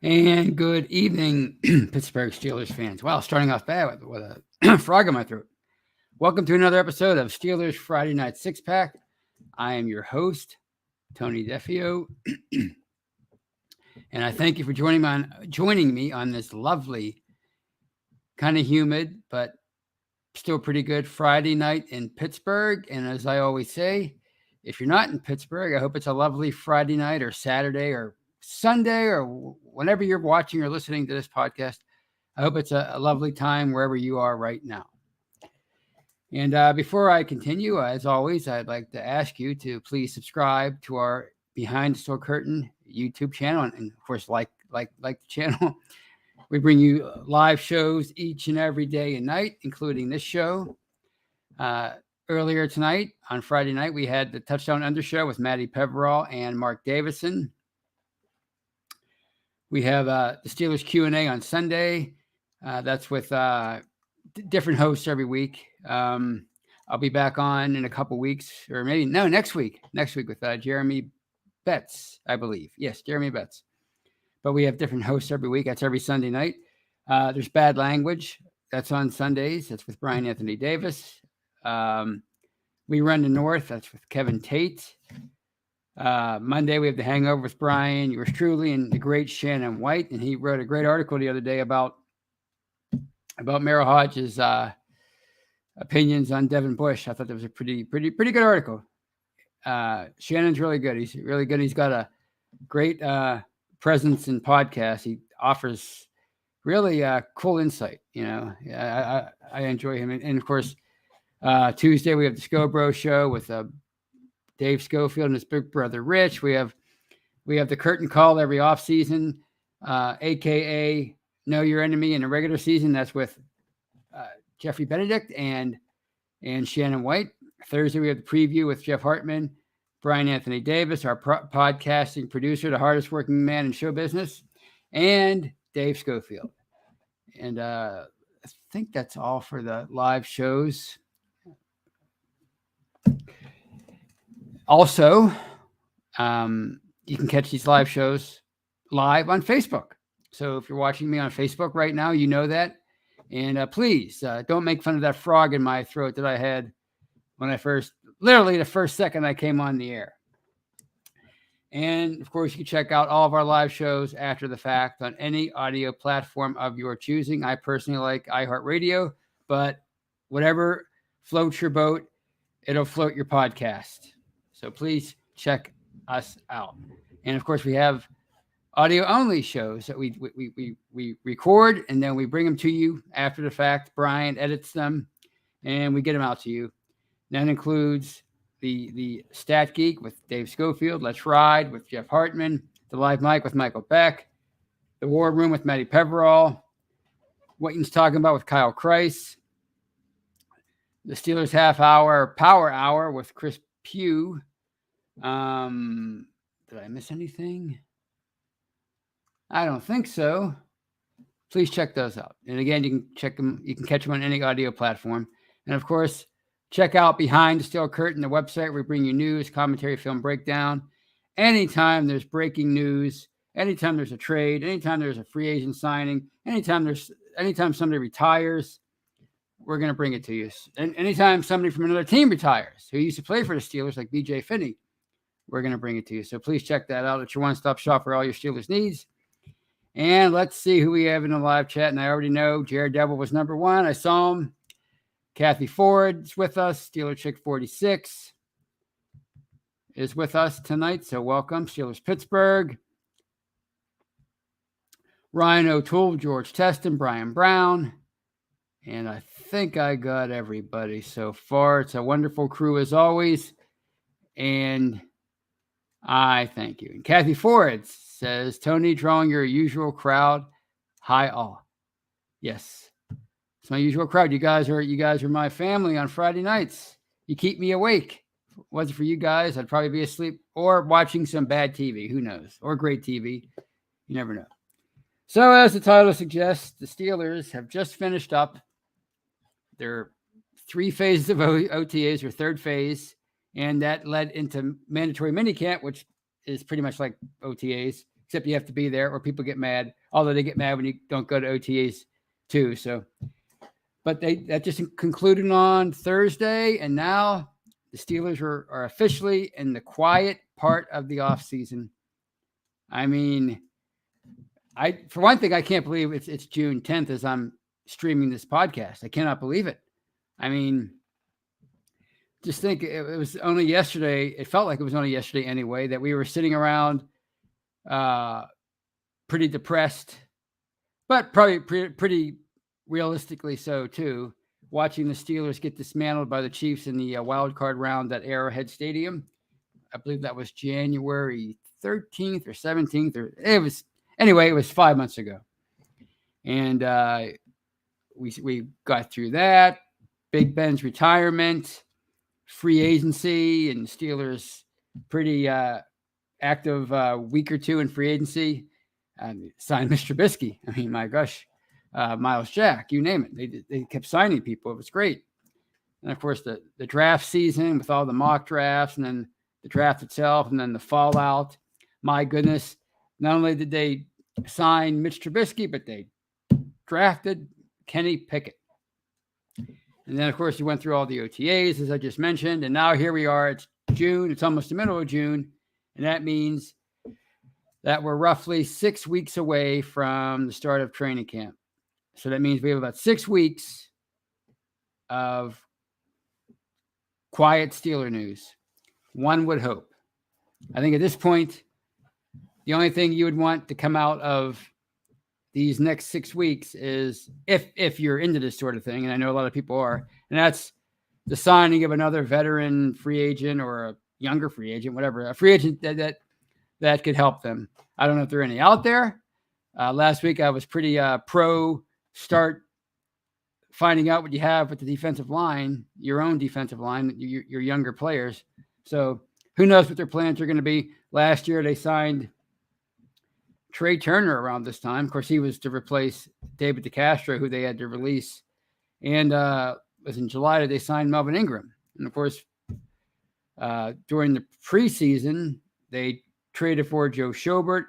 And good evening, Pittsburgh Steelers fans. Wow, starting off bad with a frog in my throat. Welcome to another episode of Steelers Friday Night Six Pack. I am your host, Tony Defio, and I thank you for joining me on this lovely, kind of humid, but still pretty good Friday night in Pittsburgh. And as I always say, if you're not in Pittsburgh, I hope it's a lovely Friday night or Saturday or Sunday or whenever you're watching or listening to this podcast. I hope it's a lovely time wherever you are right now. And before I continue, as always, I'd like to ask you to please subscribe to our Behind the Steel Curtain YouTube channel, and of course, like the channel. We bring you live shows each and every day and night, including this show. Earlier tonight, on Friday night, we had the Touchdown Under Show with Maddie Peverall and Mark Davison. We have the Steelers Q&A on Sunday. That's with different hosts every week. I'll be back on in a couple weeks, or maybe next week. Next week with Jeremy Betts, I believe. Yes, Jeremy Betts. But we have different hosts every week. That's every Sunday night. There's Bad Language. That's on Sundays. That's with Brian Anthony Davis. We Run the North. That's with Kevin Tate. Monday, we have The Hangover with Brian, yours truly, and the great Shannon White. And he wrote a great article the other day about Merrill Hodge's opinions on Devin Bush. I thought that was a pretty good article. Shannon's really good. He's really good. He's got a great presence in podcasts. He offers really cool insight. I enjoy him. And of course, Tuesday we have the Scobro Show with Dave Schofield and his big brother Rich. We have the curtain call every offseason, aka Know Your Enemy in the regular season. That's with Jeffrey Benedict and Shannon White. Thursday we have the preview with Jeff Hartman, Brian Anthony Davis, our podcasting producer, the hardest working man in show business, and Dave Schofield. And I think that's all for the live shows. Also, you can catch these live shows live on Facebook. So if you're watching me on Facebook right now, you know that. And please don't make fun of that frog in my throat that I had when literally the first second I came on the air. And of course, you can check out all of our live shows after the fact on any audio platform of your choosing. I personally like iHeartRadio, but whatever floats your boat, it'll float your podcast. So please check us out. And of course, we have audio only shows that we record, and then we bring them to you after the fact. Brian edits them and we get them out to you. That includes the Stat Geek with Dave Schofield, Let's Ride with Jeff Hartman, the Live Mic with Michael Beck, the War Room with Maddie Peverall, What You's Talking About with Kyle Kreis, the Steelers Half Hour Power Hour with Chris Pugh. Did I miss anything? I don't think so. Please check those out. And again, you can check them. You can catch them on any audio platform. And of course, check out Behind the Steel Curtain, the website where we bring you news, commentary, film breakdown. Anytime there's breaking news, anytime there's a trade, anytime there's a free agent signing, anytime somebody retires, we're going to bring it to you. And anytime somebody from another team retires who used to play for the Steelers, like BJ Finney, we're going to bring it to you. So please check that out. It's your one-stop shop for all your Steelers needs. And let's see who we have in the live chat. And I already know Jared Devil was number one. I saw him. Kathy Ford's with us. Steeler Chick 46 is with us tonight. So welcome. Steelers Pittsburgh. Ryan O'Toole, George Teston, Brian Brown. And I think I got everybody so far. It's a wonderful crew as always. And I thank you. And Kathy Ford says, Tony, drawing your usual crowd. Hi all. Yes. It's my usual crowd. You guys are my family on Friday nights. You keep me awake. If it wasn't for you guys, I'd probably be asleep or watching some bad TV. Who knows? Or great TV. You never know. So as the title suggests, the Steelers have just finished up their 3 phases of OTAs, or third phase, and that led into mandatory minicamp, which is pretty much like OTAs, except you have to be there or people get mad. Although they get mad when you don't go to OTAs too. So, but that just concluded on Thursday, and now the Steelers are officially in the quiet part of the offseason. I mean, for one thing, I can't believe it's June 10th as I'm streaming this podcast. I cannot believe it. I mean, just think it was only yesterday. It felt like it was only yesterday anyway, that we were sitting around pretty depressed, but probably pretty realistically so too, watching the Steelers get dismantled by the Chiefs in the wild card round at Arrowhead Stadium. I believe that was January 13th or 17th, or it was 5 months ago. And we got through that. Big Ben's retirement, free agency, and Steelers pretty active week or two in free agency. Signed Mr. Trubisky. I mean, my gosh, Miles Jack, you name it. They kept signing people. It was great. And of course, the draft season with all the mock drafts, and then the draft itself, and then the fallout. My goodness, not only did they sign Mitch Trubisky, but they drafted Kenny Pickett. And then, of course, you went through all the OTAs, as I just mentioned. And now here we are. It's June. It's almost the middle of June. And that means that we're roughly 6 weeks away from the start of training camp. So that means we have about 6 weeks of quiet Steeler news. One would hope. I think at this point, the only thing you would want to come out of these next 6 weeks is, if you're into this sort of thing, and I know a lot of people are, and that's the signing of another veteran free agent or a younger free agent, whatever, a free agent that could help them. I don't know if there are any out there. Last week I was pretty pro start finding out what you have with the defensive line, your own defensive line, your younger players. So who knows what their plans are going to be. Last year they signed Trey Turner around this time. Of course, he was to replace David DeCastro, who they had to release. And it was in July that they signed Melvin Ingram. And of course, during the preseason, they traded for Joe Schobert,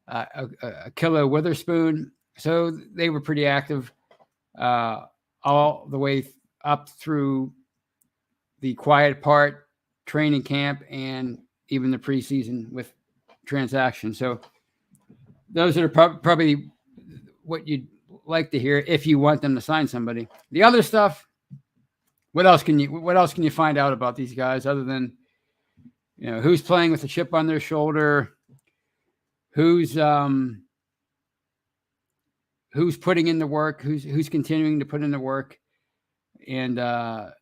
Akilla Witherspoon. So they were pretty active all the way up through the quiet part, training camp, and even the preseason with transactions. So those are probably what you'd like to hear if you want them to sign somebody. The other stuff, what else can you find out about these guys other than, who's playing with a chip on their shoulder, who's putting in the work, who's continuing to put in the work, and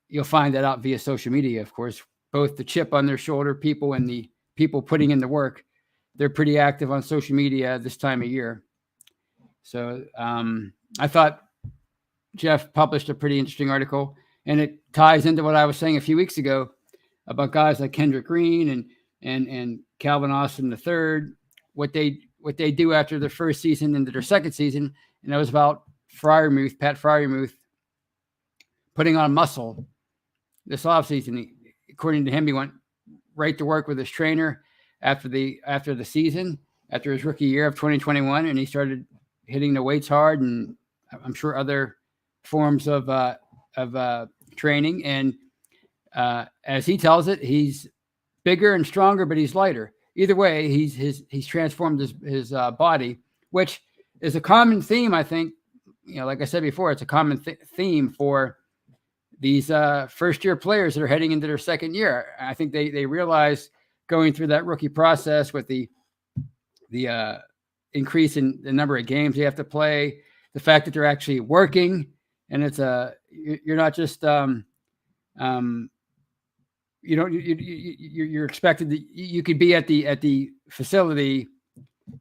you'll find that out via social media, of course. Both the chip on their shoulder people and the people putting in the work, they're pretty active on social media this time of year. So I thought Jeff published a pretty interesting article, and it ties into what I was saying a few weeks ago about guys like Kendrick Green and Calvin Austin III, what they do after their first season into their second season. And that was about Pat Freiermuth, putting on muscle this offseason. According to him, he went right to work with his trainer after the season, after his rookie year of 2021, and he started hitting the weights hard, and I'm sure other forms of training. And as he tells it, he's bigger and stronger, but he's lighter. Either way, he's transformed his body, which is a common theme, I think. Like I said before, it's a common theme for these first-year players that are heading into their second year. I think they realize going through that rookie process with the increase in the number of games they have to play, the fact that they're actually working, and it's you're not just you're expected to, you could be at the facility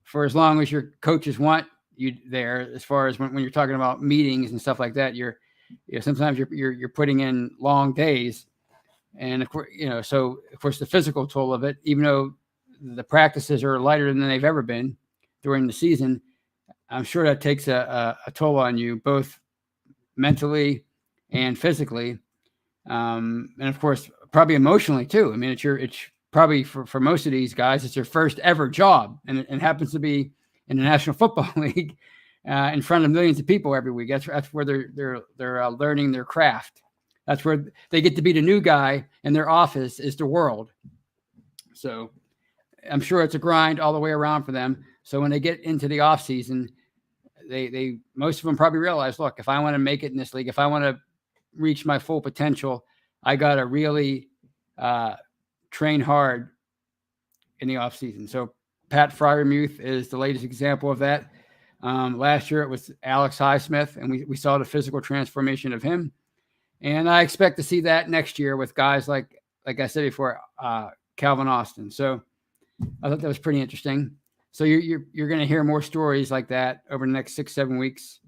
for as long as your coaches want you there. As far as when you're talking about meetings and stuff like that, sometimes you're putting in long days, and of course, so of course the physical toll of it, even though the practices are lighter than they've ever been during the season, I'm sure that takes a toll on you, both mentally and physically, and of course probably emotionally too. I mean, it's probably for most of these guys, it's their first ever job, and it happens to be in the National Football League in front of millions of people every week. That's where they're learning their craft. That's where they get to be the new guy, and their office is the world. So I'm sure it's a grind all the way around for them. So when they get into the off season, they most of them probably realize, look, if I want to make it in this league, if I want to reach my full potential, I got to really train hard in the off season. So Pat Fryermuth is the latest example of that. Last year it was Alex Highsmith, and we saw the physical transformation of him. And I expect to see that next year with guys like I said before, Calvin Austin. So I thought that was pretty interesting. So you're going to hear more stories like that over the next 6-7 weeks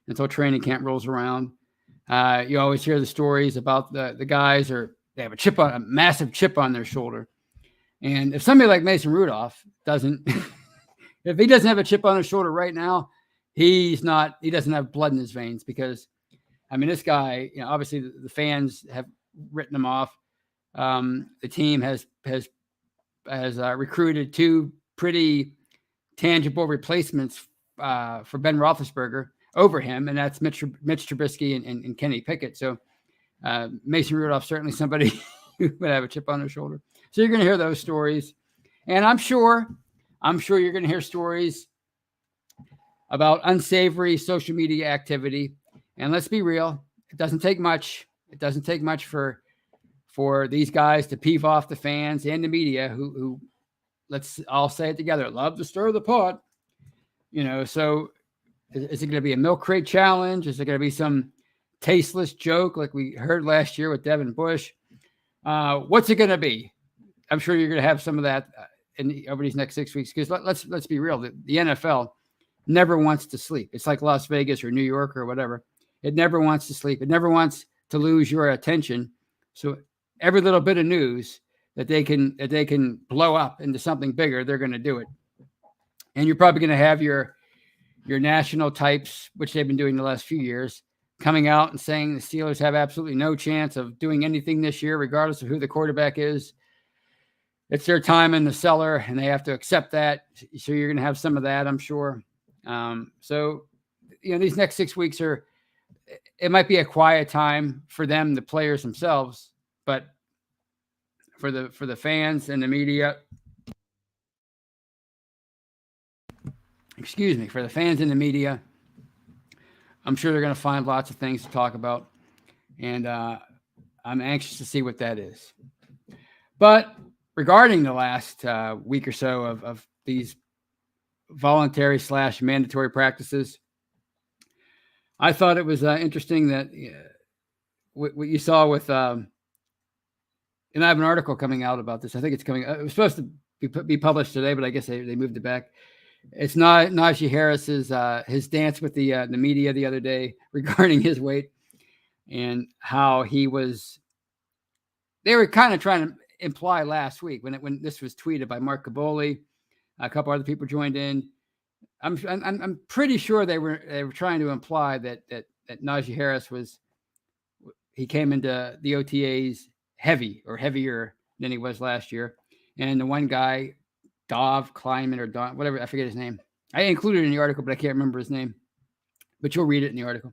until training camp rolls around. You always hear the stories about the guys they have a massive chip on their shoulder. And if somebody like Mason Rudolph doesn't, if he doesn't have a chip on his shoulder right now, he doesn't have blood in his veins, because I mean, this guy, obviously the fans have written him off. The team has recruited 2 pretty tangible replacements for Ben Roethlisberger over him, and that's Mitch Trubisky and Kenny Pickett. So Mason Rudolph, certainly somebody who would have a chip on their shoulder. So you're going to hear those stories, and I'm sure you're going to hear stories about unsavory social media activity. And let's be real, it doesn't take much. It doesn't take much for these guys to peeve off the fans and the media who let's all say it together, love to stir the pot. So is it going to be a milk crate challenge? Is it going to be some tasteless joke like we heard last year with Devin Bush? What's it going to be? I'm sure you're going to have some of that over these next 6 weeks, because let's be real. The NFL never wants to sleep. It's like Las Vegas or New York or whatever. It never wants to sleep. It never wants to lose your attention. So every little bit of news that they can blow up into something bigger, they're going to do it. And you're probably going to have your national types, which they've been doing the last few years, coming out and saying the Steelers have absolutely no chance of doing anything this year, regardless of who the quarterback is. It's their time in the cellar, and they have to accept that. So you're going to have some of that, I'm sure. So these next 6 weeks it might be a quiet time for them, the players themselves, but for the fans and the media, for the fans and the media, I'm sure they're going to find lots of things to talk about, and I'm anxious to see what that is. But regarding the last week or so of these voluntary / mandatory practices, I thought it was interesting that what you saw with, and I have an article coming out about this. I think it's coming. It was supposed to be published today, but I guess they moved it back. It's not Naji Harris's his dance with the media the other day regarding his weight and how he was. They were kind of trying to imply last week when this was tweeted by Mark Caboli, a couple other people joined in. I'm pretty sure they were trying to imply that Naji Harris he came into the OTAs heavy or heavier than he was last year, and the one guy, Dov Kleiman or Don, whatever, I forget his name. I included it in the article, but I can't remember his name. But you'll read it in the article.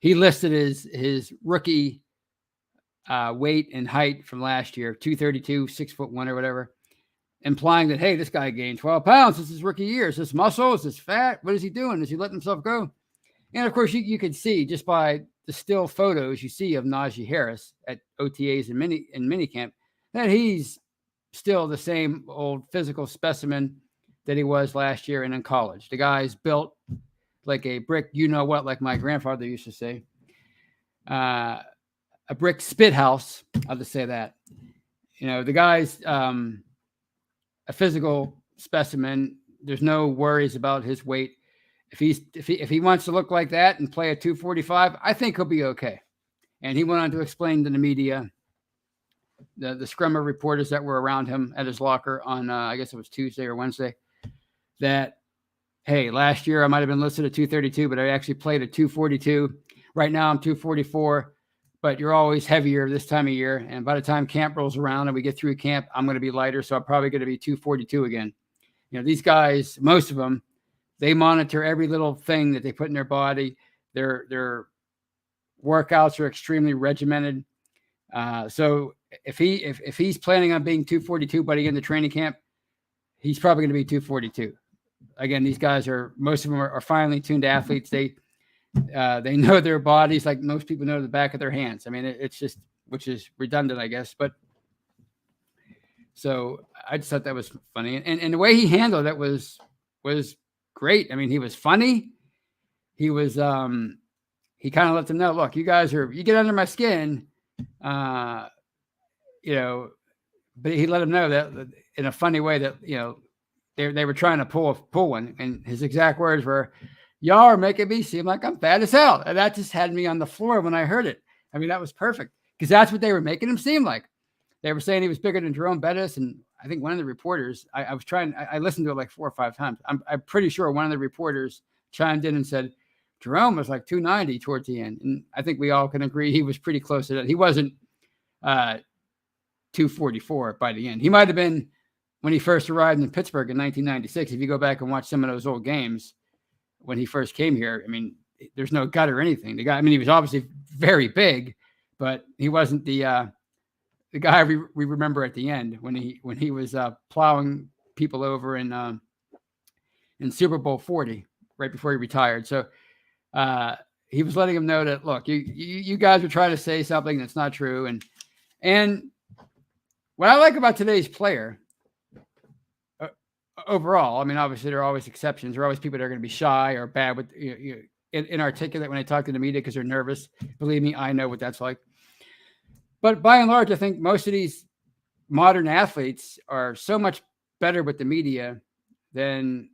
He listed his rookie weight and height from last year, 232, 6'1" or whatever, implying that, hey, this guy gained 12 pounds. This is his rookie year. Is this muscle? Is this fat? What is he doing? Is he letting himself go? And of course, you could see just by the still photos you see of Naji Harris at OTAs and minicamp that he's still the same old physical specimen that he was last year and in college. The guy's built like a brick, like my grandfather used to say, a brick spit house. I'll just say that. The guy's a physical specimen. There's no worries about his weight. If he wants to look like that and play at 245, I think he'll be okay. And he went on to explain to the media, the scrummer reporters that were around him at his locker on, I guess it was Tuesday or Wednesday, that, hey, last year I might have been listed at 232, but I actually played at 242. Right now I'm 244. but you're always heavier this time of year. And by the time camp rolls around and we get through camp, I'm going to be lighter. So I'm probably going to be 242 again. These guys, most of them, they monitor every little thing that they put in their body. Their workouts are extremely regimented. So if he's planning on being 242 by the end of training camp, he's probably going to be 242. Again, these guys most of them are finely tuned athletes. They know their bodies like most people know the back of their hands. I mean, it's just, which is redundant, I guess. But so I just thought that was funny. And the way he handled it was great. I mean, he was funny. He was, he kind of let them know, look, you get under my skin, but he let them know that in a funny way that, they were trying to pull one. And his exact words were, y'all are making me seem like I'm fat as hell. And that just had me on the floor when I heard it. I mean, that was perfect because that's what they were making him seem like. They were saying he was bigger than Jerome Bettis. And I think one of the reporters, I listened to it like 4 or 5 times. I'm pretty sure one of the reporters chimed in and said, Jerome was like 290 towards the end. And I think we all can agree he was pretty close to that. He wasn't 244 by the end. He might have been when he first arrived in Pittsburgh in 1996. If you go back and watch some of those old games when he first came here, I mean, there's no gut or anything. The guy, I mean, he was obviously very big, but he wasn't the guy we remember at the end when he was plowing people over in Super Bowl 40 right before he retired. So he was letting him know that, look, you guys were trying to say something that's not true. And what I like about today's player overall, I mean, obviously there are always exceptions. There are always people that are going to be shy or bad with inarticulate when they talk to the media because they're nervous. Believe me, I know what that's like. But by and large, I think most of these modern athletes are so much better with the media than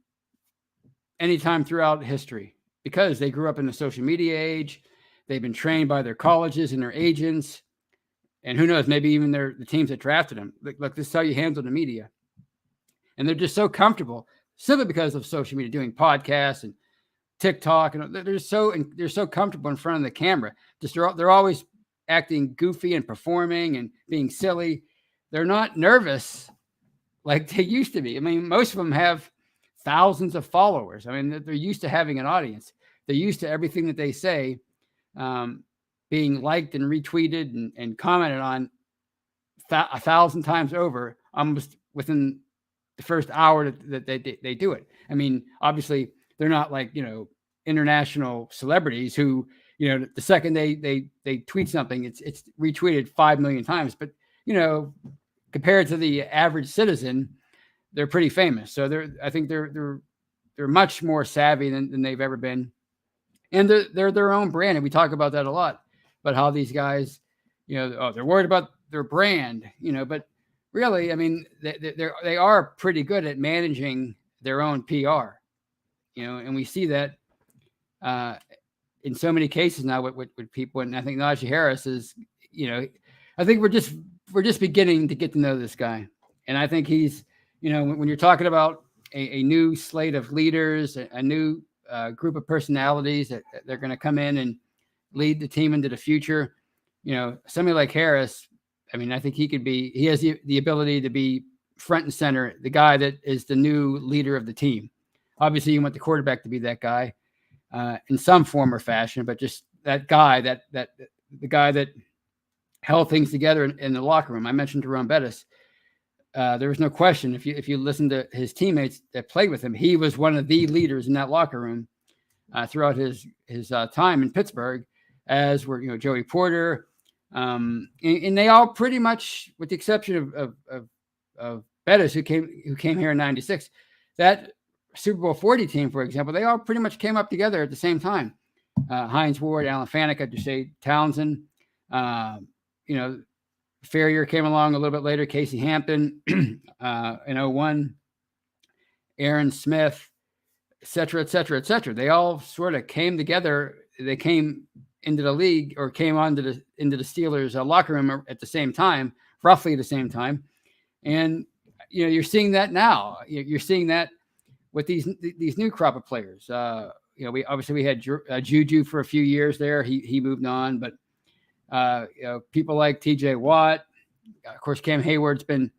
any time throughout history because they grew up in the social media age. They've been trained by their colleges and their agents. And who knows, maybe even the teams that drafted them. Look, this is how you handle the media. And they're just so comfortable simply because of social media, doing podcasts and TikTok. And they're so comfortable in front of the camera. Just they're always acting goofy and performing and being silly. They're not nervous like they used to be. I mean, most of them have thousands of followers. I mean, they're used to having an audience. They're used to everything that they say being liked and retweeted and commented on 1,000 times over almost within the first hour that they do it. I mean, obviously, they're not like, international celebrities who, the second they tweet something, it's retweeted 5 million times. But, compared to the average citizen, they're pretty famous. So I think they're much more savvy than they've ever been. And they're their own brand. And we talk about that a lot, but how these guys, they're worried about their brand, but really, I mean, they are pretty good at managing their own PR, and we see that in so many cases now with people. And I think Naji Harris is, I think we're just beginning to get to know this guy. And I think he's, when you're talking about a new slate of leaders, a new group of personalities that they're going to come in and lead the team into the future, somebody like Harris, I mean, I think he has the ability to be front and center, the guy that is the new leader of the team. Obviously, you want the quarterback to be that guy in some form or fashion, but just that guy, the guy that held things together in the locker room. I mentioned Jerome Bettis. There was no question. If you listen to his teammates that played with him, he was one of the leaders in that locker room throughout his time in Pittsburgh, as were Joey Porter. And they all pretty much, with the exception of Bettis, who came here in '96, that Super Bowl 40 team, for example, they all pretty much came up together at the same time. Hines Ward, Alan Faneca, Deshae Townsend, Ferrier came along a little bit later, Casey Hampton in 01, Aaron Smith, et cetera, et cetera, et cetera. They all sort of came together. They came into the league or came into the Steelers locker room at the same time, roughly the same time. And, you're seeing that now. You're seeing that with these new crop of players. We had Juju for a few years there. He moved on, but People like T.J. Watt, of course, Cam Hayward's been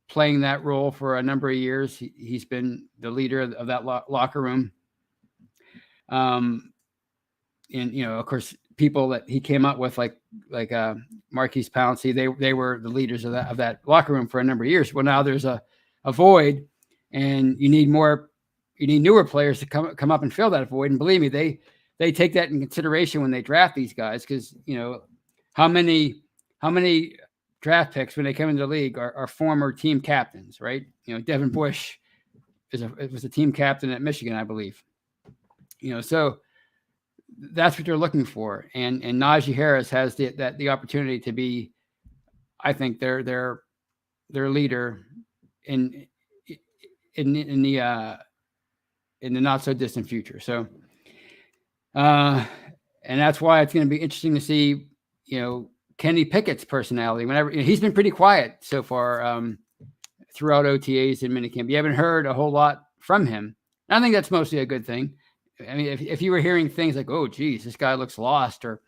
playing that role for a number of years. He's been the leader of that locker room. And of course, people that he came up with, like Marquise Pouncey, they were the leaders of that locker room for a number of years. Well, now there's a void, and you need newer players to come up and fill that void. And believe me, they take that in consideration when they draft these guys, because how many draft picks when they come into the league are former team captains, right? Devin Bush was a team captain at Michigan, I believe. So that's what they're looking for, and Naji Harris has the opportunity to be, I think, their leader in the not so distant future. So, and that's why it's going to be interesting to see, Kenny Pickett's personality. Whenever he's been pretty quiet so far throughout OTAs and minicamp, you haven't heard a whole lot from him. I think that's mostly a good thing. I mean, if you were hearing things like, "Oh, geez, this guy looks lost," or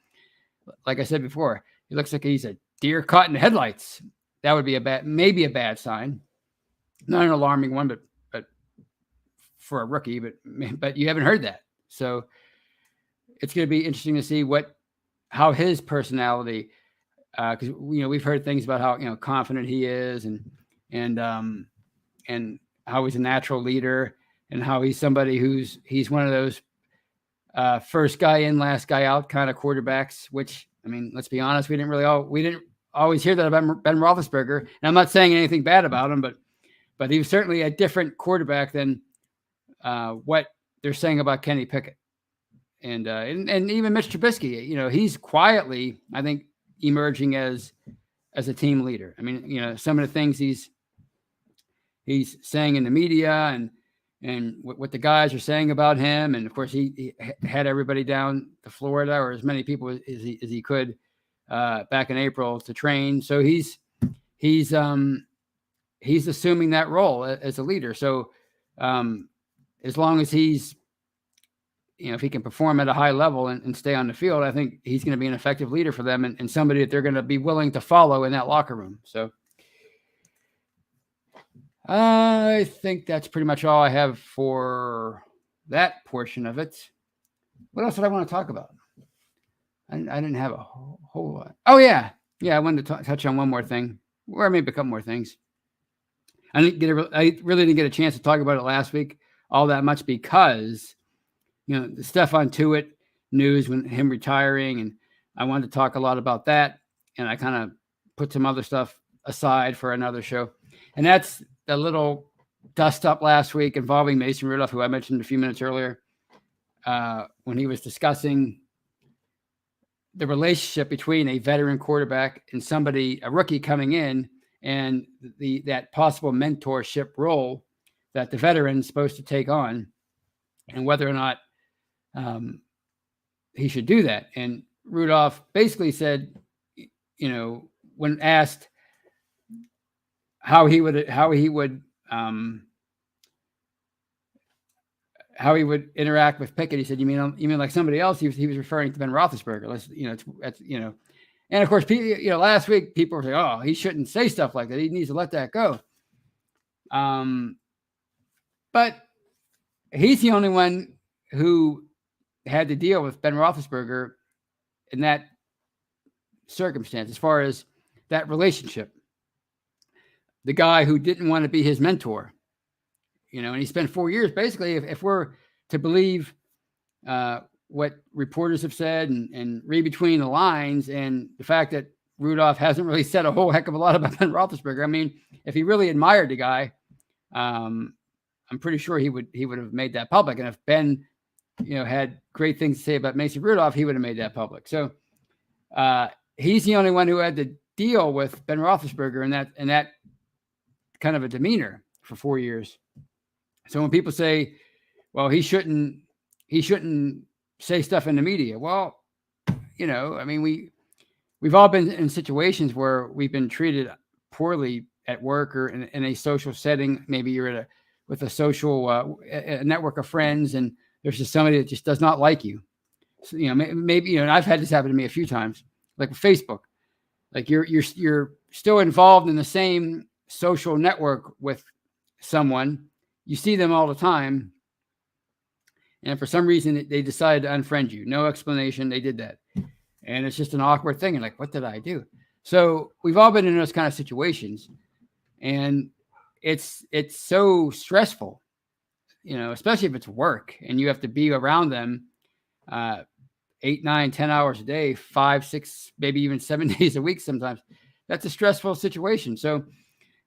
like I said before, he looks like he's a deer caught in the headlights, that would be maybe a bad sign. Not an alarming one, but for a rookie, but you haven't heard that. So it's going to be interesting to see how his personality, because we've heard things about how confident he is, and how he's a natural leader, and how he's somebody he's one of those first guy in, last guy out kind of quarterbacks. Which, I mean, let's be honest, we didn't always hear that about Ben Roethlisberger. And I'm not saying anything bad about him, but he was certainly a different quarterback than what they're saying about Kenny Pickett, and even Mitch Trubisky. He's quietly, I think, emerging as a team leader. I mean, some of the things he's saying in the media, and what the guys are saying about him, and of course he had everybody down to Florida, or as many people as he could back in April to train. So he's assuming that role as a leader. So as long as he's, if he can perform at a high level and stay on the field, I think he's going to be an effective leader for them, and somebody that they're going to be willing to follow in that locker room. So I think that's pretty much all I have for that portion of it. What else did I want to talk about? I didn't have a whole lot. Oh, yeah. I wanted to touch on one more thing, or maybe a couple more things. I really didn't get a chance to talk about it last week all that much, because the Stephon Tuitt news, when him retiring, and I wanted to talk a lot about that, and I kind of put some other stuff aside for another show. And that's the little dust up last week involving Mason Rudolph, who I mentioned a few minutes earlier, when he was discussing the relationship between a veteran quarterback and a rookie coming in, and that possible mentorship role that the veteran's supposed to take on, and whether or not he should do that. And Rudolph basically said, when asked how he would interact with Pickett, he said, "You mean like somebody else?" He was referring to Ben Roethlisberger. And of course, last week people were saying, "Oh, he shouldn't say stuff like that. He needs to let that go." But he's the only one who had to deal with Ben Roethlisberger in that circumstance, as far as that relationship. The guy who didn't want to be his mentor, and he spent 4 years, basically, if we're to believe what reporters have said and read between the lines, and the fact that Rudolph hasn't really said a whole heck of a lot about Ben Roethlisberger. I mean, if he really admired the guy, I'm pretty sure he would have made that public. And if Ben, had great things to say about Mason Rudolph, he would have made that public. So he's the only one who had to deal with Ben Roethlisberger in that kind of a demeanor for 4 years. So when people say, "Well, he shouldn't say stuff in the media," well, I mean, we've all been in situations where we've been treated poorly at work or in a social setting. Maybe you're with a social a network of friends, and there's just somebody that just does not like you. So, maybe, and I've had this happen to me a few times, like with Facebook. Like you're still involved in the same social network with someone. You see them all the time, and for some reason they decided to unfriend you. No explanation. They did that, and it's just an awkward thing. And like, what did I do? So we've all been in those kind of situations, and it's so stressful, especially if it's work and you have to be around them 8, 9, 10 hours a day, 5, 6, maybe even 7 days a week sometimes. That's a stressful situation. So,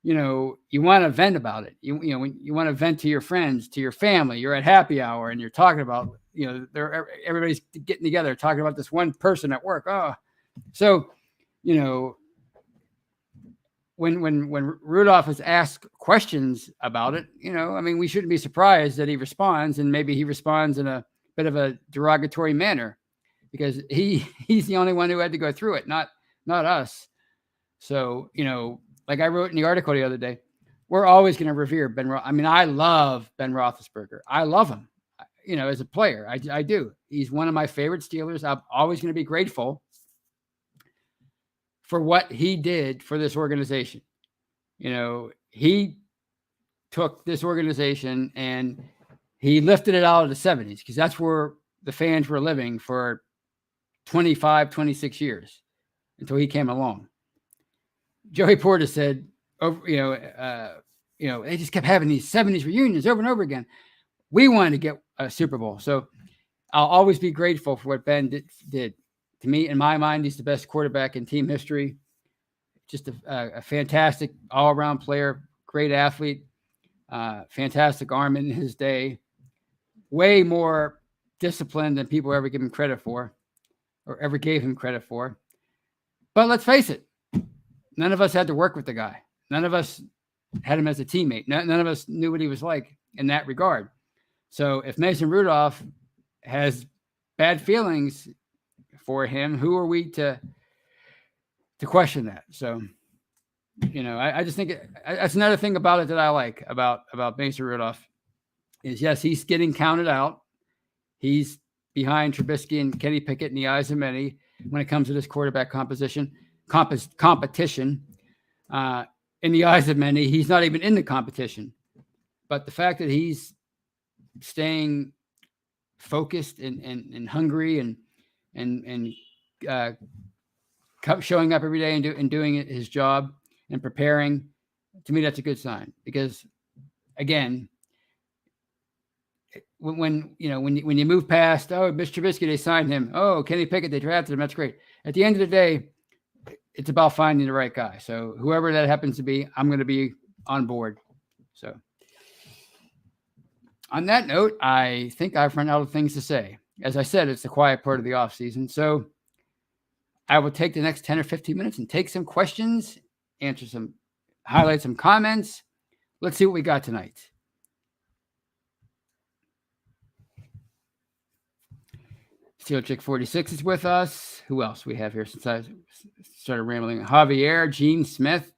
you want to vent about it. When you want to vent to your friends, to your family, you're at happy hour and you're talking about, everybody's getting together, talking about this one person at work. Oh, so, when Rudolph is asked questions about it, we shouldn't be surprised that he responds, and maybe he responds in a bit of a derogatory manner, because he's the only one who had to go through it, not us. So, like I wrote in the article the other day, we're always going to revere Ben. I love Ben Roethlisberger. I love him, as a player. I do. He's one of my favorite Steelers. I'm always going to be grateful for what he did for this organization. He took this organization and he lifted it out of the 70s, because that's where the fans were living for 25, 26 years until he came along. Joey Porter said, they just kept having these 70s reunions over and over again. We wanted to get a Super Bowl. So I'll always be grateful for what Ben did. To me, in my mind, he's the best quarterback in team history. Just a fantastic all-around player, great athlete, fantastic arm in his day. Way more disciplined than people ever give him credit for, or ever gave him credit for. But let's face it, none of us had to work with the guy. None of us had him as a teammate. None of us knew what he was like in that regard. So if Mason Rudolph has bad feelings for him, who are we to question that? So, I just think that's another thing about it that I like about Mason Rudolph is, yes, he's getting counted out. He's behind Trubisky and Kenny Pickett in the eyes of many when it comes to this quarterback competition. In the eyes of many, he's not even in the competition. But the fact that he's staying focused and hungry and showing up every day and doing his job and preparing, to me, that's a good sign. Because, again, when you move past, oh, Mr. Trubisky, they signed him. Oh, Kenny Pickett, they drafted him. That's great. At the end of the day, it's about finding the right guy. So whoever that happens to be, I'm going to be on board. So on that note, I think I've run out of things to say. As I said, it's the quiet part of the offseason. So I will take the next 10 or 15 minutes and take some questions, highlight some comments. Let's see what we got tonight. Steel Chick 46 is with us. Who else we have here since I started rambling? Javier, Gene Smith.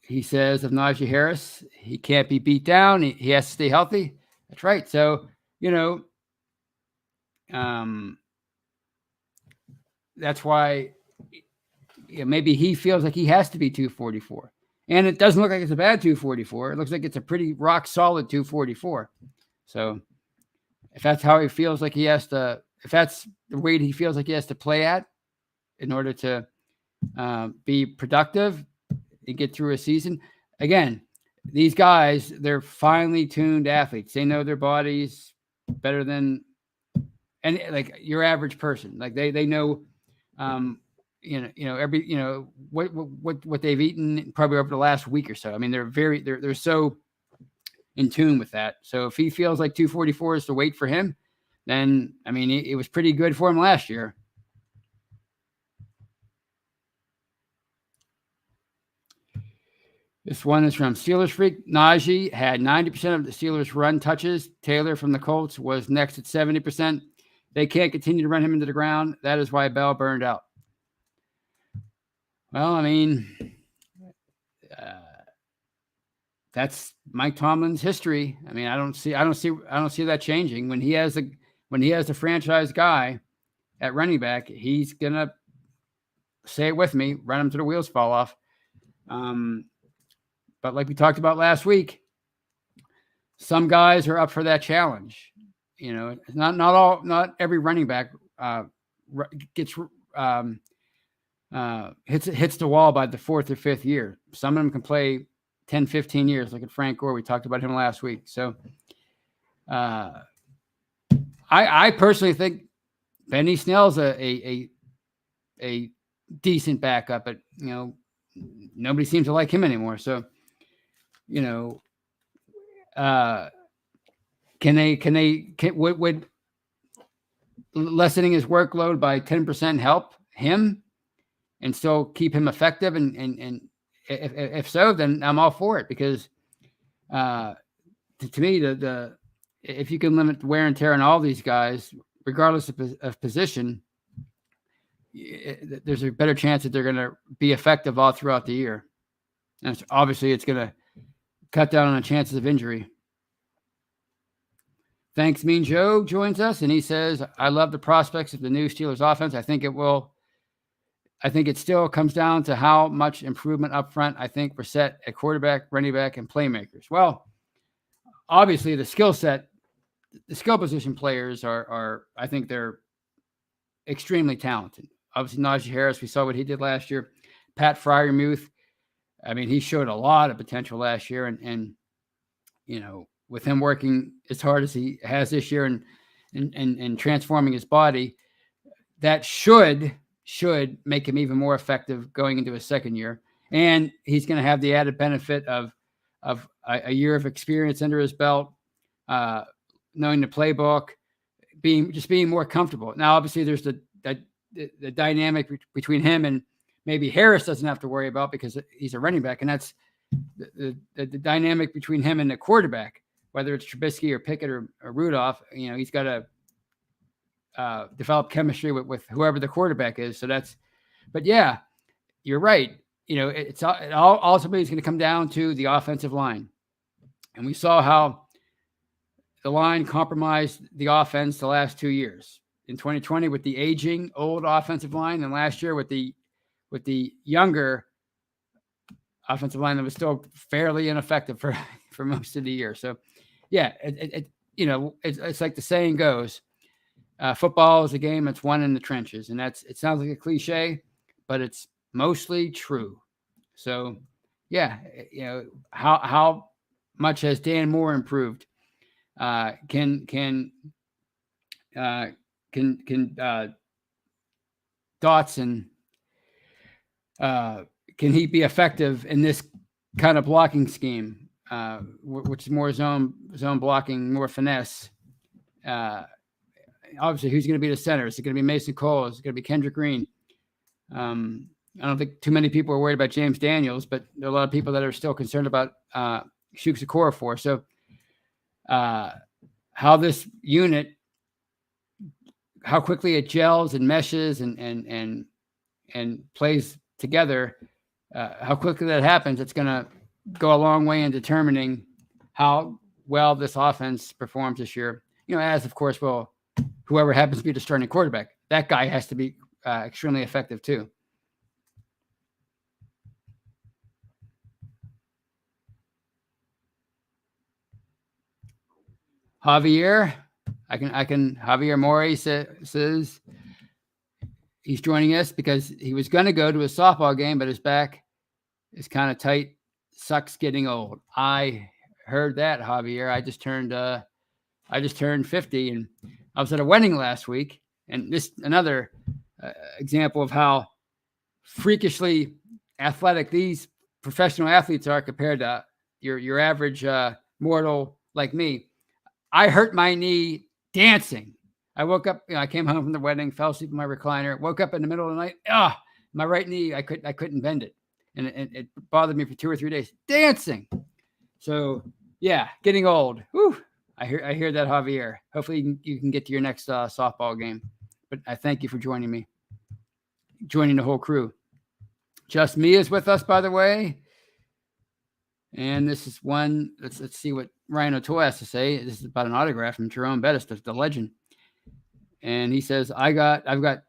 He says of Naji Harris, he can't be beat down. He has to stay healthy. That's right. So, that's why maybe he feels like he has to be 244. And it doesn't look like it's a bad 244. It looks like it's a pretty rock solid 244. So if that's how he feels like he has to, if that's the weight he feels like he has to play at in order to be productive and get through a season, again, these guys, they're finely tuned athletes. They know their bodies better than like your average person. Like they know, what they've eaten probably over the last week or so. I mean, they're so in tune with that. So if he feels like 244 is the weight for him, then, I mean, it was pretty good for him last year. This one is from Steelers Freak. Naji had 90% of the Steelers run touches. Taylor from the Colts was next at 70%. They can't continue to run him into the ground. That is why Bell burned out. Well, I mean, that's Mike Tomlin's history. I mean, I don't see that changing. When he has a franchise guy at running back, he's gonna, say it with me, run him till the wheels fall off. But like we talked about last week, some guys are up for that challenge. You know, not every running back gets hits the wall by the 4th or 5th year. Some of them can play 10, 15 years, like at Frank Gore. We talked about him last week. So I personally think Benny Snell's a decent backup, but nobody seems to like him anymore. So would lessening his workload by 10% help him and still keep him effective? And if so, then I'm all for it, because to me, if you can limit the wear and tear on all these guys, regardless of position, there's a better chance that they're going to be effective all throughout the year. And obviously it's going to cut down on the chances of injury. Thanks, Mean Joe joins us, and he says, I love the prospects of the new Steelers offense. I think it still comes down to how much improvement up front. I think we're set at quarterback, running back, and playmakers. Well, obviously the skill position players are I think they're extremely talented. Obviously Naji Harris, we saw what he did last year. Pat Freiermuth, I mean, he showed a lot of potential last year, and with him working as hard as he has this year and transforming his body, that should make him even more effective going into his second year. And he's going to have the added benefit of a year of experience under his belt, knowing the playbook, being more comfortable. Now, obviously, there's the dynamic between him and maybe Harris doesn't have to worry about, because he's a running back, and that's the dynamic between him and the quarterback, whether it's Trubisky or Pickett or Rudolph. He's got to develop chemistry with whoever the quarterback is. So but yeah, you're right. It ultimately is going to come down to the offensive line. And we saw how the line compromised the offense the last 2 years. In 2020 with the aging old offensive line, and last year with the younger offensive line that was still fairly ineffective for most of the year. So yeah, it's like the saying goes, football is a game that's won in the trenches. And it sounds like a cliche, but it's mostly true. So yeah, how much has Dan Moore improved? Can Dotson, can he be effective in this kind of blocking scheme, which is more zone blocking, more finesse? Obviously, who's going to be the center? Is it going to be Mason Cole? Is it going to be Kendrick Green? I don't think too many people are worried about James Daniels, but there are a lot of people that are still concerned about Shooks Okorafor. So how this unit, how quickly it gels and meshes and plays together, how quickly that happens, it's going to go a long way in determining how well this offense performs this year. As of course, whoever happens to be the starting quarterback, that guy has to be extremely effective too. Javier Mori says he's joining us because he was going to go to a softball game, but his back is kind of tight. Sucks getting old. I heard that, Javier. I just turned 50, and I was at a wedding last week, and this another example of how freakishly athletic these professional athletes are compared to your average mortal like me. I hurt my knee dancing. I woke up, I came home from the wedding, fell asleep in my recliner, woke up in the middle of the night. My right knee, I couldn't bend it. And it bothered me for 2 or 3 days. Dancing. So yeah, getting old. Whew. I hear that, Javier. Hopefully you can get to your next softball game. But I thank you for joining me, joining the whole crew. Just Me is with us, by the way. And this is one. Let's see what Ryan O'Toole has to say. This is about an autograph from Jerome Bettis, the legend. And he says, I've got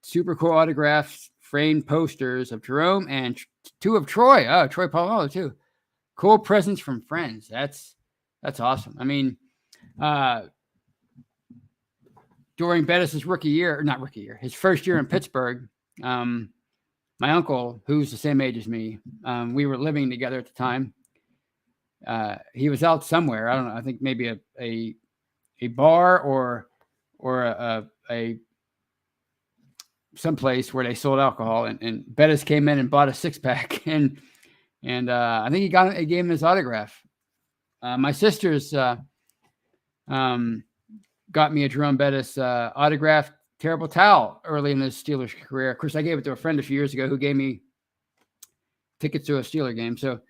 super cool autographs, framed posters of Jerome and two of Troy. Oh, Troy Polamalu too. Cool presents from friends. That's awesome. I mean, during Bettis' his first year in Pittsburgh, my uncle, who's the same age as me, we were living together at the time. He was out somewhere. I don't know. I think maybe a bar or a someplace where they sold alcohol, and Bettis came in and bought a 6-pack, and I think he gave him his autograph. My sisters got me a Jerome Bettis autographed terrible towel early in his Steelers career. Of course, I gave it to a friend a few years ago who gave me tickets to a Steeler game. So,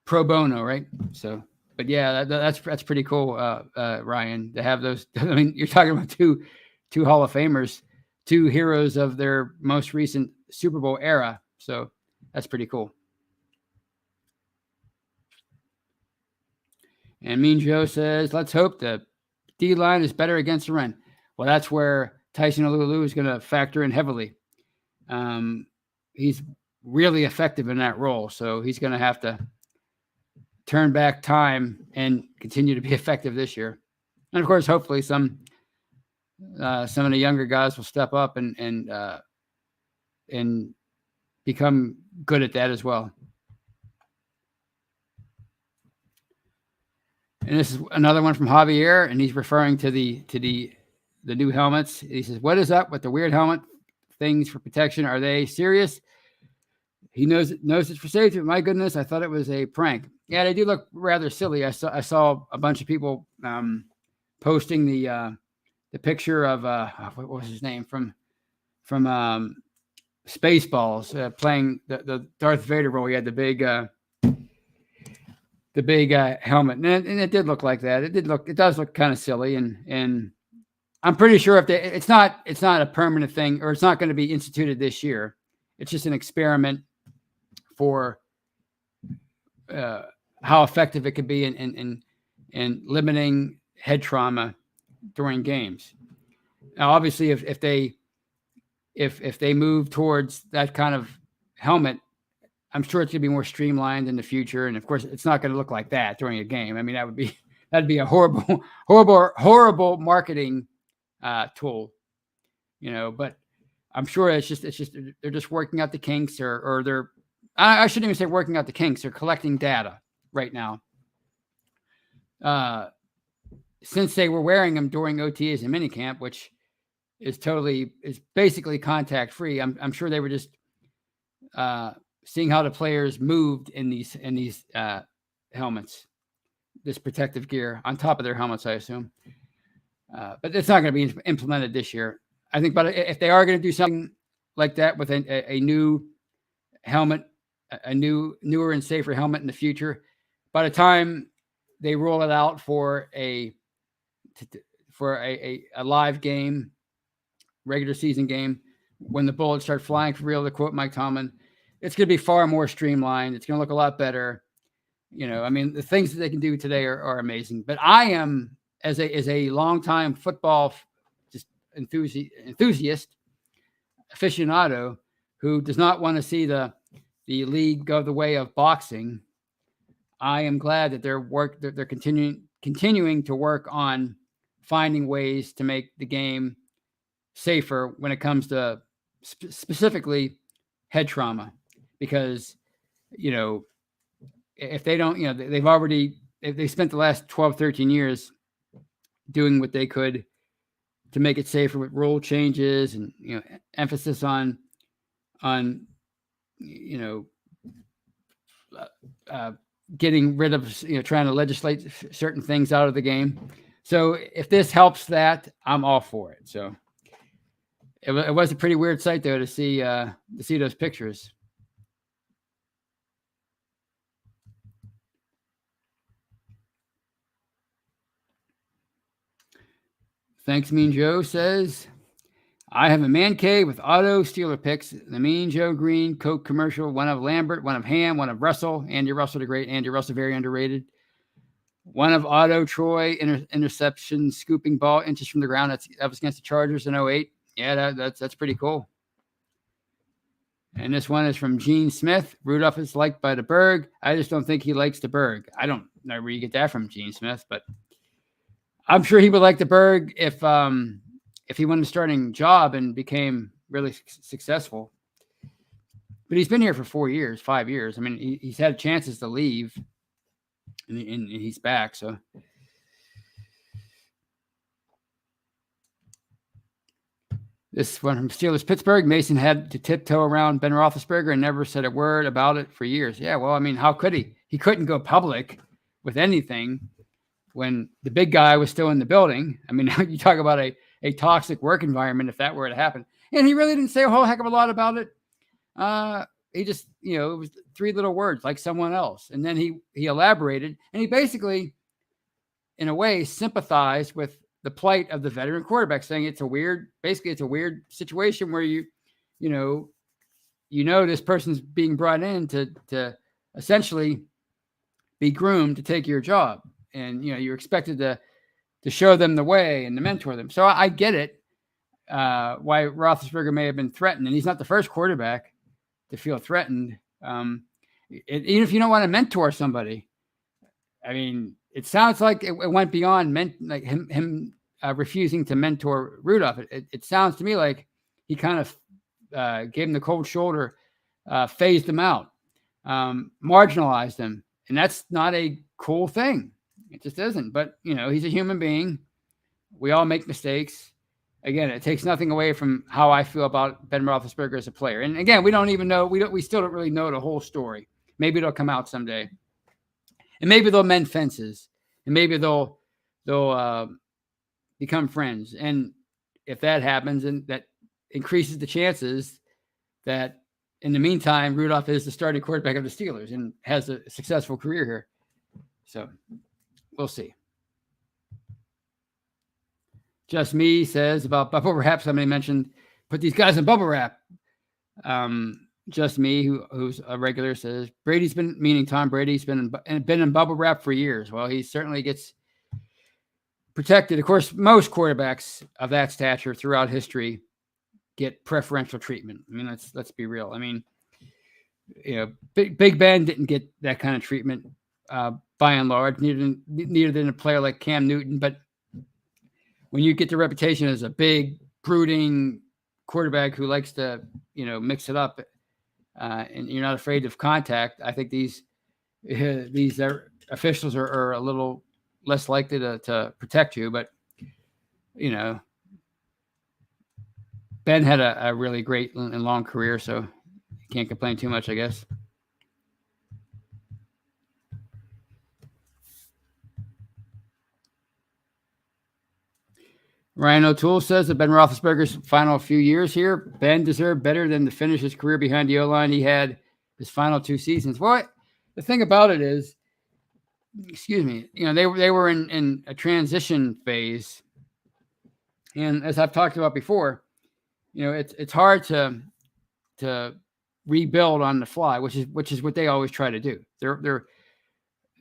pro bono, right? So, but yeah, that's pretty cool, Ryan, to have those. I mean, you're talking about two Hall of Famers, two heroes of their most recent Super Bowl era. So that's pretty cool. And Mean Joe says, let's hope the D-line is better against the run. Well, that's where Tyson Alualu is going to factor in heavily. He's really effective in that role, so he's going to have to turn back time and continue to be effective this year. And, of course, hopefully some of the younger guys will step up and become good at that as well. And this is another one from Javier, and he's referring to the new helmets. He says, "What is up with the weird helmet things for protection? Are they serious?" He knows it's for safety. But my goodness, I thought it was a prank. Yeah, they do look rather silly. I saw a bunch of people posting the picture of what was his name from Spaceballs playing the Darth Vader role. He had the big helmet, and it did look like that. It does look kind of silly, and I'm pretty sure it's not a permanent thing, or it's not going to be instituted this year. It's just an experiment for how effective it could be in limiting head trauma during games. Now, obviously, if they move towards that kind of helmet, I'm sure it's going to be more streamlined in the future. And of course, it's not going to look like that during a game. I mean, that'd be a horrible marketing tool, but I'm sure it's just they're just working out the kinks, or they're, I shouldn't even say working out the kinks. They're collecting data right now. Since they were wearing them during OTAs and minicamp, which is basically contact free. I'm sure they were just seeing how the players moved in these helmets, this protective gear on top of their helmets, I assume. But it's not going to be implemented this year, I think. But if they are going to do something like that with a new helmet, a newer and safer helmet in the future, by the time they roll it out for a live game, regular season game, when the bullets start flying for real, to quote Mike Tomlin, it's going to be far more streamlined. It's going to look a lot better. I mean, the things that they can do today are amazing. But I am, as a longtime football just enthusiast, aficionado, who does not want to see the league go the way of boxing. I am glad that they're continuing to work on finding ways to make the game safer when it comes to specifically head trauma, because if they don't, they spent the last 12, 13 years doing what they could to make it safer with rule changes and emphasis on getting rid of trying to legislate certain things out of the game. So if this helps that, I'm all for it. So it was a pretty weird sight though to see those pictures. Thanks, Mean Joe says, I have a man cave with auto Steeler picks. The Mean Joe Green Coke commercial, one of Lambert, one of Ham, one of Russell. Andy Russell, the great Andy Russell, very underrated. One of Otto Troy, interception, scooping ball inches from the ground. That was against the Chargers in 08. Yeah, that's pretty cool. And this one is from Gene Smith. Rudolph is liked by the Berg. I just don't think he likes the Berg. I don't know where you get that from, Gene Smith, but I'm sure he would like the Berg if he won the starting job and became really successful. But he's been here for 5 years. I mean, he's had chances to leave, and he's back. So this one from Steelers Pittsburgh. Mason had to tiptoe around Ben Roethlisberger and never said a word about it for years. Yeah, well, I mean, how could he? He couldn't go public with anything when the big guy was still in the building. I mean, you talk about a toxic work environment if that were to happen. And he really didn't say a whole heck of a lot about it. He just, it was 3 little words like someone else. And then he elaborated, and he basically, in a way, sympathized with the plight of the veteran quarterback, saying it's a weird situation where you know this person's being brought in to essentially be groomed to take your job. And, you're expected to show them the way and to mentor them. So I get it, why Roethlisberger may have been threatened. And he's not the first quarterback to feel threatened. Even if you don't want to mentor somebody, I mean, it sounds like it went beyond like him refusing to mentor Rudolph. It sounds to me like he kind of gave him the cold shoulder, phased him out, marginalized him. And that's not a cool thing. It just isn't. But, he's a human being. We all make mistakes. Again, it takes nothing away from how I feel about Ben Roethlisberger as a player. And again, we don't even know. We still don't really know the whole story. Maybe it'll come out someday. And maybe they'll mend fences. And maybe they'll become friends. And if that happens, and that increases the chances that in the meantime, Rudolph is the starting quarterback of the Steelers and has a successful career here. So we'll see. Just Me says about bubble wrap. Somebody mentioned put these guys in bubble wrap. Just Me, who's a regular, says Tom Brady's been in bubble wrap for years. Well, he certainly gets protected. Of course, most quarterbacks of that stature throughout history get preferential treatment. I mean, let's be real. I mean, Big Ben didn't get that kind of treatment by and large. Neither did a player like Cam Newton. But when you get the reputation as a big, brooding quarterback who likes to, mix it up, and you're not afraid of contact, I think these officials are a little less likely to protect you. But, Ben had a really great and long career, so you can't complain too much, I guess. Ryan O'Toole says that Ben Roethlisberger's final few years here, Ben deserved better than to finish his career behind the O-line he had his final 2 seasons. Well, the thing about it is, they were in a transition phase. And as I've talked about before, it's hard to rebuild on the fly, which is what they always try to do.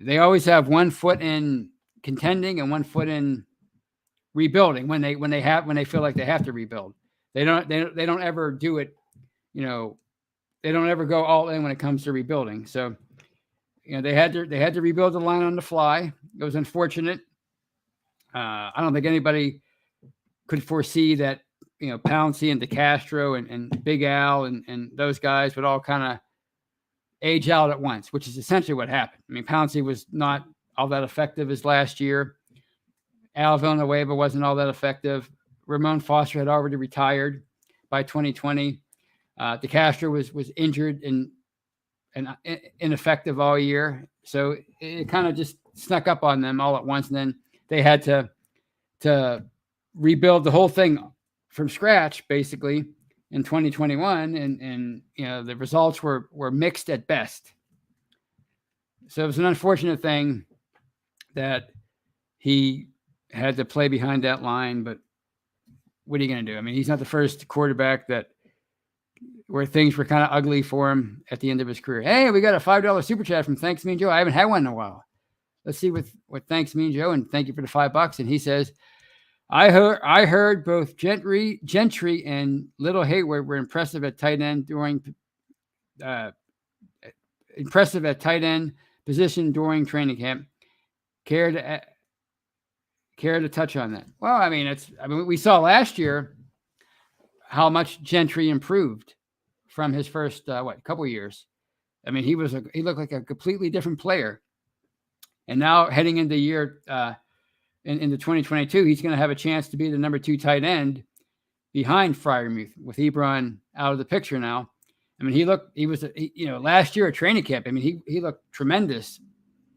They always have one foot in contending and one foot in rebuilding when they feel like they have to rebuild. They don't ever do it. They don't ever go all in when it comes to rebuilding. So, they had to rebuild the line on the fly. It was unfortunate. I don't think anybody could foresee that, Pouncey and DeCastro and Big Al and those guys would all kind of age out at once, which is essentially what happened. I mean, Pouncey was not all that effective his last year. Al Villanueva wasn't all that effective. Ramon Foster had already retired by 2020. DeCastro was injured and ineffective all year. So it kind of just snuck up on them all at once. And then they had to rebuild the whole thing from scratch, basically, in 2021. And the results were mixed at best. So it was an unfortunate thing that he had to play behind that line, but what are you going to do? I mean, he's not the first quarterback where things were kind of ugly for him at the end of his career. Hey, we got a $5 super chat from Thanks Mean Joe. I haven't had one in a while. Let's see what Thanks Mean Joe, and thank you for the $5. And he says, I heard both Gentry and Little Hayward were impressive at tight end position during training camp. Care to touch on that? Well, I mean, we saw last year how much Gentry improved from his first couple years. I mean, he looked like a completely different player. And now heading into year into 2022, he's going to have a chance to be the number 2 tight end behind Freiermuth with Ebron out of the picture now. I mean, last year at training camp, I mean, he looked tremendous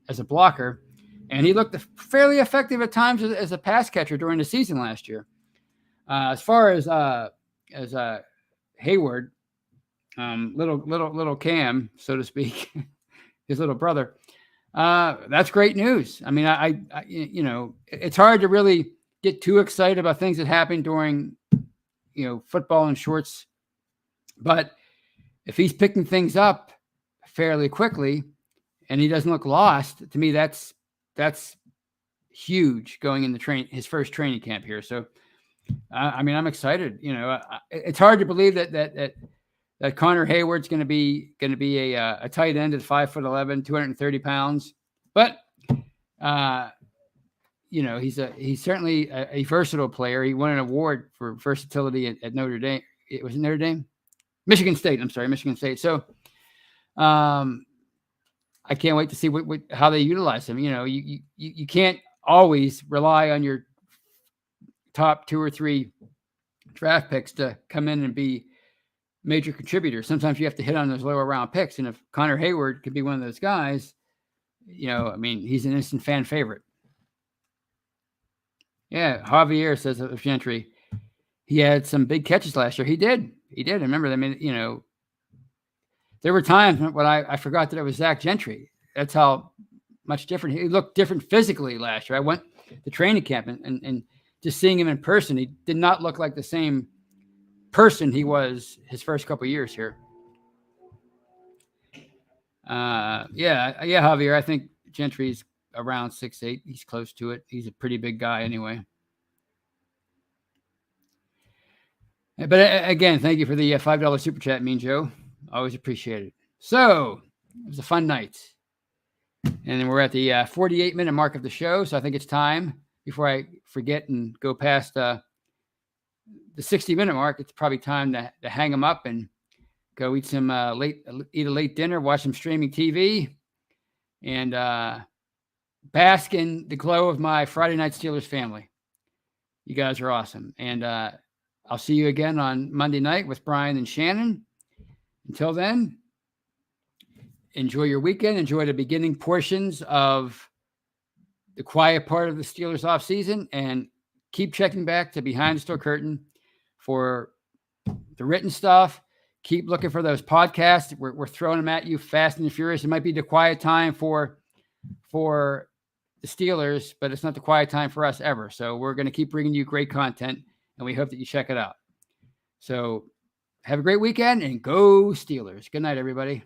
as a blocker, and he looked fairly effective at times as a pass catcher during the season last year. As far as Hayward, little Cam, so to speak, his little brother, that's great news. I mean, I it's hard to really get too excited about things that happen during, football and shorts, but if he's picking things up fairly quickly and he doesn't look lost, to me, that's huge going into his first training camp here. So, I mean, I'm excited. It's hard to believe that Connor Hayward's going to be a tight end at 5'11", 230 pounds, but he's certainly a versatile player. He won an award for versatility at Notre Dame. It was Notre Dame, Michigan State. I'm sorry, Michigan State. So, I can't wait to see how they utilize him. You can't always rely on your top 2 or 3 draft picks to come in and be major contributors. Sometimes you have to hit on those lower round picks. And if Connor Hayward could be one of those guys, I mean, he's an instant fan favorite. Yeah. Javier says of Gentry, he had some big catches last year. He did. I remember them. I mean, there were times when I forgot that it was Zach Gentry. That's how much different. He looked different physically last year. I went to training camp and just seeing him in person, he did not look like the same person he was his first couple of years here. Javier, I think Gentry's around 6'8". He's close to it. He's a pretty big guy anyway. But again, thank you for the $5 super chat, Mean Joe. Always appreciate it. So it was a fun night. And then we're at the 48-minute mark of the show. So I think it's time, before I forget and go past the 60-minute mark, it's probably time to hang them up and go eat a late dinner, watch some streaming TV, and bask in the glow of my Friday Night Steelers family. You guys are awesome. And I'll see you again on Monday night with Brian and Shannon. Until then, enjoy your weekend. Enjoy the beginning portions of the quiet part of the Steelers offseason, and keep checking back to Behind the Steel Curtain for the written stuff. Keep looking for those podcasts. We're throwing them at you fast and furious. It might be the quiet time for the Steelers, but it's not the quiet time for us ever. So we're going to keep bringing you great content, and we hope that you check it out. So have a great weekend, and go Steelers. Good night, everybody.